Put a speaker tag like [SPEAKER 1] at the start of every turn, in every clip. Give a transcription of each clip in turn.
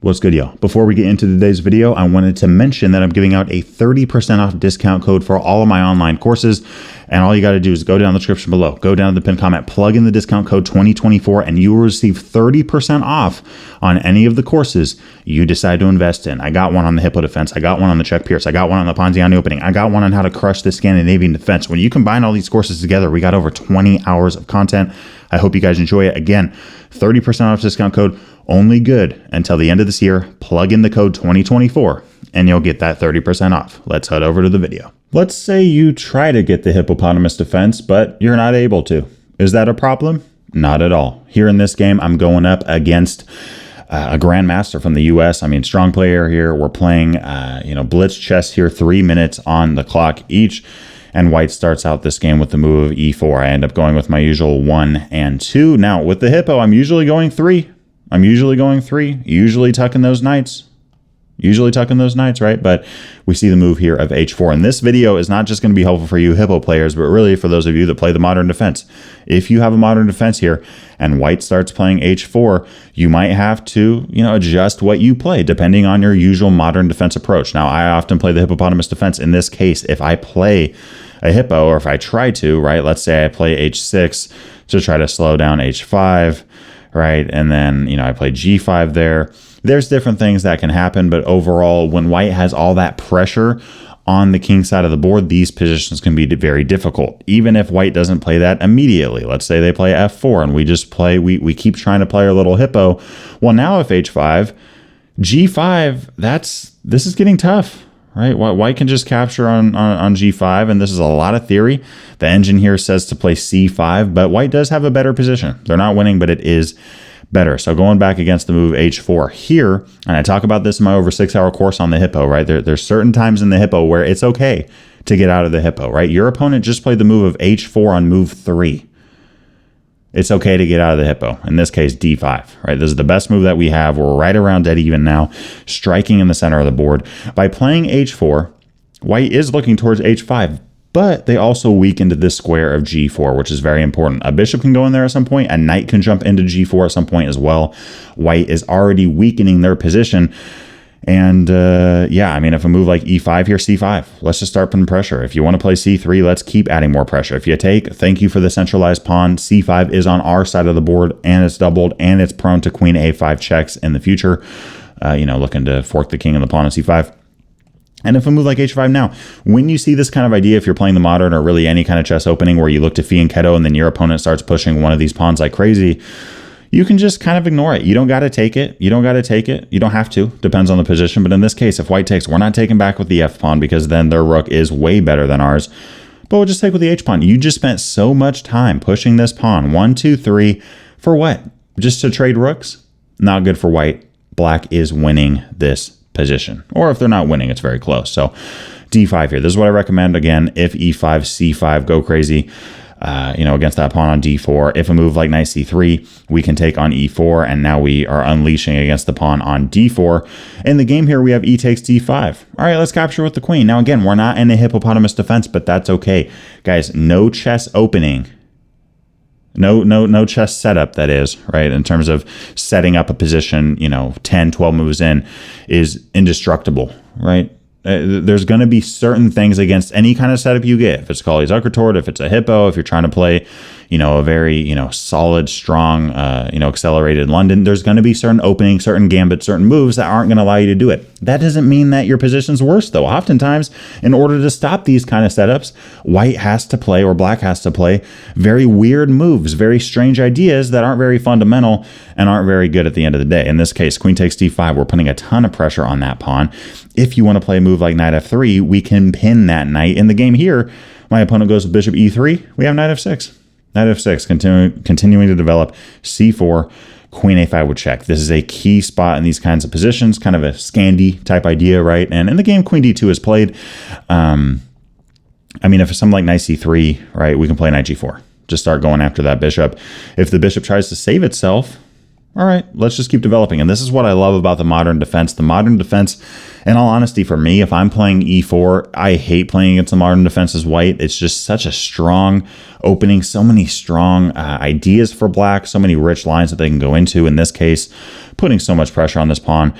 [SPEAKER 1] What's good, y'all? Before we get into today's video, I wanted to mention that I'm giving out a 30% off discount code for all of my online courses. And all you got to do is go down the description below, go down to the pinned comment, plug in the discount code 2024, and you will receive 30% off on any of the courses you decide to invest in. I got one on the Hippo defense. I got one on the Czech Pierce. I got one on the Ponziani opening. I got one on how to crush the Scandinavian defense. When you combine all these courses together, we got over 20 hours of content. I hope you guys enjoy it. Again, 30% off discount code, only good until the end of this year. Plug in the code 2024 and you'll get that 30% off. Let's head over to the video. Let's say you try to get the hippopotamus defense, but you're not able to. Is that a problem? Not at all. Here in this game, I'm going up against a grandmaster from the US. I mean, strong player here. We're playing, blitz chess here, 3 minutes on the clock each. And white starts out this game with the move of e4. I end up going with my usual 1 and 2. Now, with the hippo, I'm usually going 3. Usually tucking those knights. Right? But we see the move here of h4. And this video is not just going to be helpful for you hippo players, but really for those of you that play the modern defense. If you have a modern defense here and white starts playing h4, you might have to, adjust what you play depending on your usual modern defense approach. Now, I often play the hippopotamus defense. In this case, if I play a hippo, or if I try to, right, let's say I play h6 to try to slow down h5, right, and then, I play g5 there. There's different things that can happen, but overall, when white has all that pressure on the king side of the board, these positions can be very difficult. Even if white doesn't play that immediately, let's say they play f4 and we just play, we keep trying to play our little hippo. Well, now if h5, g5, this is getting tough, right? White can just capture on g5, and this is a lot of theory. The engine here says to play c5, but white does have a better position. They're not winning, but it is better. So going back against the move h4 here, and I talk about this in my over 6-hour course on the hippo, right? There's certain times in the hippo where it's okay to get out of the hippo, right? Your opponent just played the move of h4 on move 3. It's okay to get out of the hippo. In this case, d5, right? This is the best move that we have. We're right around dead even now, striking in the center of the board. By playing h4, white is looking towards h5, but they also weakened this square of g4, which is very important. A bishop can go in there at some point. A knight can jump into g4 at some point as well. White is already weakening their position. And if a move like e5 here, c5, let's just start putting pressure. If you want to play c3, let's keep adding more pressure. If you take, thank you for the centralized pawn. c5 is on our side of the board, and it's doubled, and it's prone to queen a5 checks in the future. Looking to fork the king and the pawn on c5. And if a move like h5 now, when you see this kind of idea, if you're playing the modern or really any kind of chess opening where you look to fianchetto and then your opponent starts pushing one of these pawns like crazy, you can just kind of ignore it. You don't got to take it. You don't have to. Depends on the position. But in this case, if white takes, we're not taking back with the f pawn because then their rook is way better than ours. But we'll just take with the h pawn. You just spent so much time pushing this pawn. 1, 2, 3. For what? Just to trade rooks? Not good for white. Black is winning this position. Or if they're not winning, it's very close. So d5 here. This is what I recommend. Again, if e5, c5, go crazy. Against that pawn on d4. If a move like knight c3, we can take on e4, and now we are unleashing against the pawn on d4. In the game here, we have e takes d5. All right, let's capture with the queen. Now, again, we're not in a hippopotamus defense, but that's okay. Guys, no chess opening. No chess setup, that is, right? In terms of setting up a position, 10, 12 moves in is indestructible, right? There's going to be certain things against any kind of setup you get. If it's Kali Zuckertort, if it's a hippo, if you're trying to play, a very, solid, strong, accelerated London, there's going to be certain openings, certain gambits, certain moves that aren't going to allow you to do it. That doesn't mean that your position's worse, though. Oftentimes, in order to stop these kind of setups, white has to play, or black has to play, very weird moves, very strange ideas that aren't very fundamental and aren't very good at the end of the day. In this case, queen takes d5, we're putting a ton of pressure on that pawn. If you want to play a move like knight f3, we can pin that knight. In the game here, my opponent goes with bishop e3, we have knight f6. Knight f6, continuing to develop, c4, queen a5 would check. This is a key spot in these kinds of positions, kind of a Scandi type idea, right? And in the game, queen d2 is played. If it's something like knight c3, right, we can play knight g4. Just start going after that bishop. If the bishop tries to save itself, all right, let's just keep developing. And this is what I love about the modern defense. The modern defense, in all honesty, for me, if I'm playing e4, I hate playing against the modern defense as white. It's just such a strong opening, so many strong ideas for black, so many rich lines that they can go into. In this case, putting so much pressure on this pawn.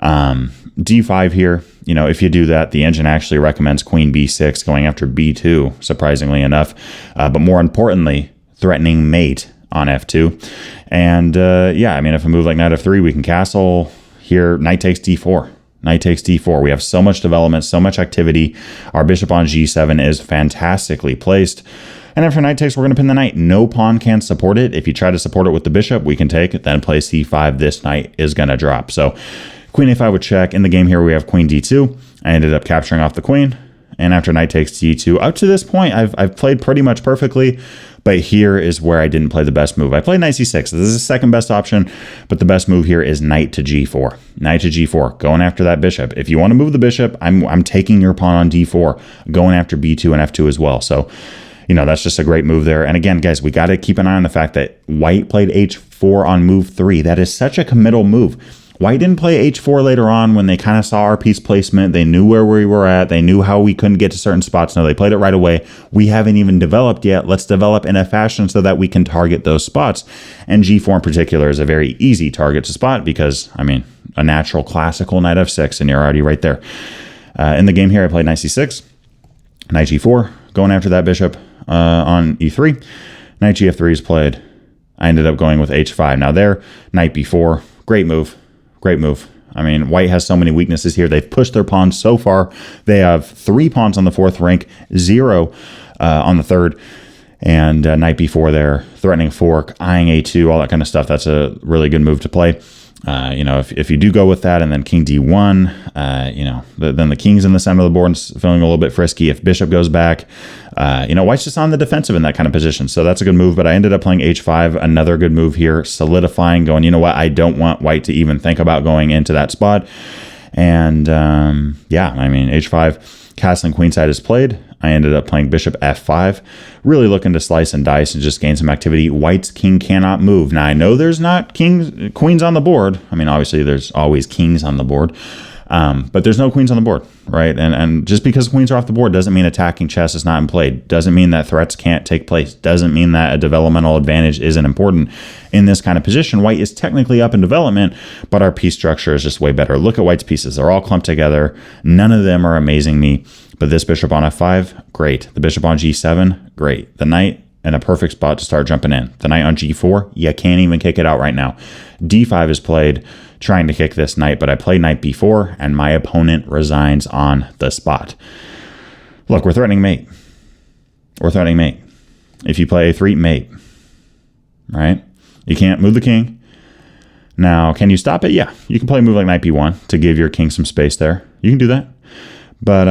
[SPEAKER 1] D5 here, you know, if you do that, the engine actually recommends queen b6 going after b2, surprisingly enough. But more importantly, threatening mate on f2. And yeah, I mean, if a move like knight f3, we can castle here. Knight takes d4. Knight takes d4. We have so much development, so much activity. Our bishop on g7 is fantastically placed. And after knight takes, we're going to pin the knight. No pawn can support it. If you try to support it with the bishop, we can take it, then play c5. This knight is going to drop. So queen a5 would check. In the game here, we have queen d2. I ended up capturing off the queen. And after knight takes d2, up to this point, I've played pretty much perfectly. But here is where I didn't play the best move. I played knight c6. This is the second best option, but the best move here is knight to g4. Knight to g4, going after that bishop. If you want to move the bishop, I'm taking your pawn on d4, going after b2 and f2 as well. So, you know, that's just a great move there. And again, guys, we got to keep an eye on the fact that white played h4 on move 3. That is such a committal move. White didn't play h4 later on when they kind of saw our piece placement. They knew where we were at. They knew how we couldn't get to certain spots. No, they played it right away. We haven't even developed yet. Let's develop in a fashion so that we can target those spots. And g4 in particular is a very easy target to spot because, I mean, a natural classical knight f6, and you're already right there. In the game here, I played knight c6, knight g4, going after that bishop on e3. Knight gf3 is played. I ended up going with h5. Now there, knight b4, great move. Great move. I mean, white has so many weaknesses here. They've pushed their pawns so far. They have 3 pawns on the 4th rank, 0 on the 3rd, and knight b4 there, threatening fork, eyeing a2, all that kind of stuff. That's a really good move to play. You know, if you do go with that and then king d1, you know, then the king's in the center of the board and feeling a little bit frisky. If bishop goes back, you know, white's just on the defensive in that kind of position. So that's a good move, but I ended up playing h5, another good move here, solidifying, going, you know what, I don't want white to even think about going into that spot. And yeah, I mean, h5, castling queenside is played. I ended up playing bishop f5, really looking to slice and dice and just gain some activity. White's king cannot move. Now, I know there's not queens on the board. I mean, obviously, there's always kings on the board, but there's no queens on the board, right? And just because queens are off the board doesn't mean attacking chess is not in play. Doesn't mean that threats can't take place. Doesn't mean that a developmental advantage isn't important. In this kind of position, white is technically up in development, but our piece structure is just way better. Look at white's pieces. They're all clumped together. None of them are amazing me. But this bishop on f5, great. The bishop on g7, great. The knight in a perfect spot to start jumping in. The knight on g4, you can't even kick it out right now. d5 is played, trying to kick this knight, but I play knight b4, and my opponent resigns on the spot. Look, we're threatening mate. We're threatening mate. If you play a3, mate. Right? You can't move the king. Now, can you stop it? Yeah. You can play a move like knight b1 to give your king some space there. You can do that. But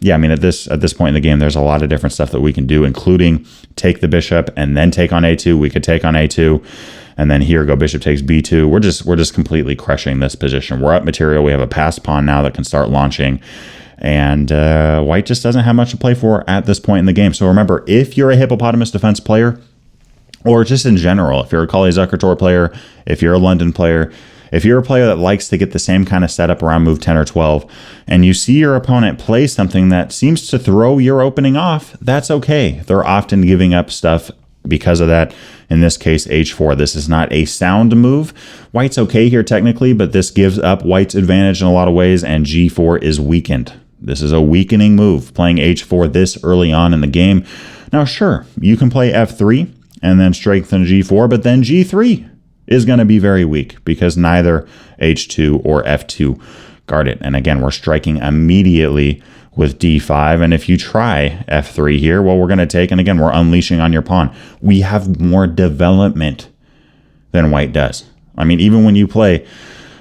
[SPEAKER 1] yeah, I mean, at this point in the game, there's a lot of different stuff that we can do, including take the bishop and then take on a2. We could take on a2, and then here go bishop takes b2. We're just completely crushing this position. We're up material. We have a passed pawn now that can start launching, and white just doesn't have much to play for at this point in the game. So remember, if you're a hippopotamus defense player, or just in general, if you're a Kali Zucker Tour player, if you're a London player, if you're a player that likes to get the same kind of setup around move 10 or 12, and you see your opponent play something that seems to throw your opening off, that's okay. They're often giving up stuff because of that. In this case, h4. This is not a sound move. White's okay here technically, but this gives up white's advantage in a lot of ways, and g4 is weakened. This is a weakening move, playing h4 this early on in the game. Now, sure, you can play f3 and then strengthen g4, but then g3 is going to be very weak because neither h2 or f2 guard it. And again, we're striking immediately with d5. And if you try f3 here, well, we're going to take, and again, we're unleashing on your pawn. We have more development than white does. I mean, even when you play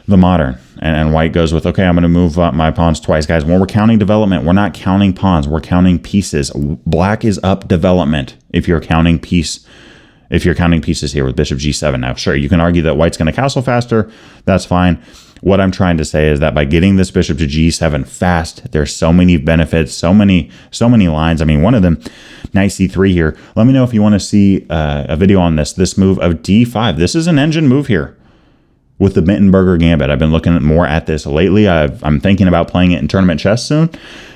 [SPEAKER 1] the modern and white goes with, okay, I'm going to move up my pawns twice. Guys, when we're counting development, we're not counting pawns. We're counting pieces. Black is up development if you're counting pieces here with bishop g7. Now, sure, you can argue that white's going to castle faster. That's fine. What I'm trying to say is that by getting this bishop to g7 fast, there's so many benefits, so many lines. I mean, one of them, knight c3 here. Let me know if you want to see a video on this move of d5. This is an engine move here with the Bittenberger Gambit. I've been looking more at this lately. I'm thinking about playing it in tournament chess soon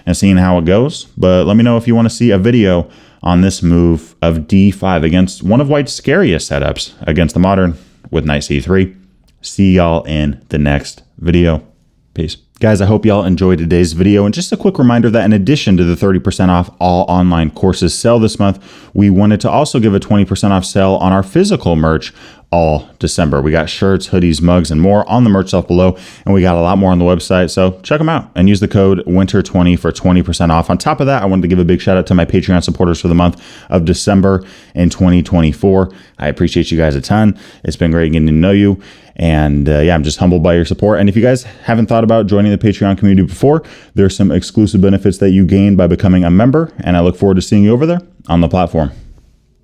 [SPEAKER 1] and seeing how it goes. But let me know if you want to see a video on this move of d5 against one of white's scariest setups against the modern with knight c3. See y'all in the next video. Peace. Guys, I hope y'all enjoyed today's video. And just a quick reminder that in addition to the 30% off all online courses sale this month, we wanted to also give a 20% off sale on our physical merch all December. We got shirts, hoodies, mugs, and more on the merch shelf below. And we got a lot more on the website. So check them out and use the code WINTER20 for 20% off. On top of that, I wanted to give a big shout out to my Patreon supporters for the month of December in 2024. I appreciate you guys a ton. It's been great getting to know you. And yeah, I'm just humbled by your support. And if you guys haven't thought about joining the Patreon community before, there's some exclusive benefits that you gain by becoming a member. And I look forward to seeing you over there on the platform.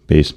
[SPEAKER 1] Peace.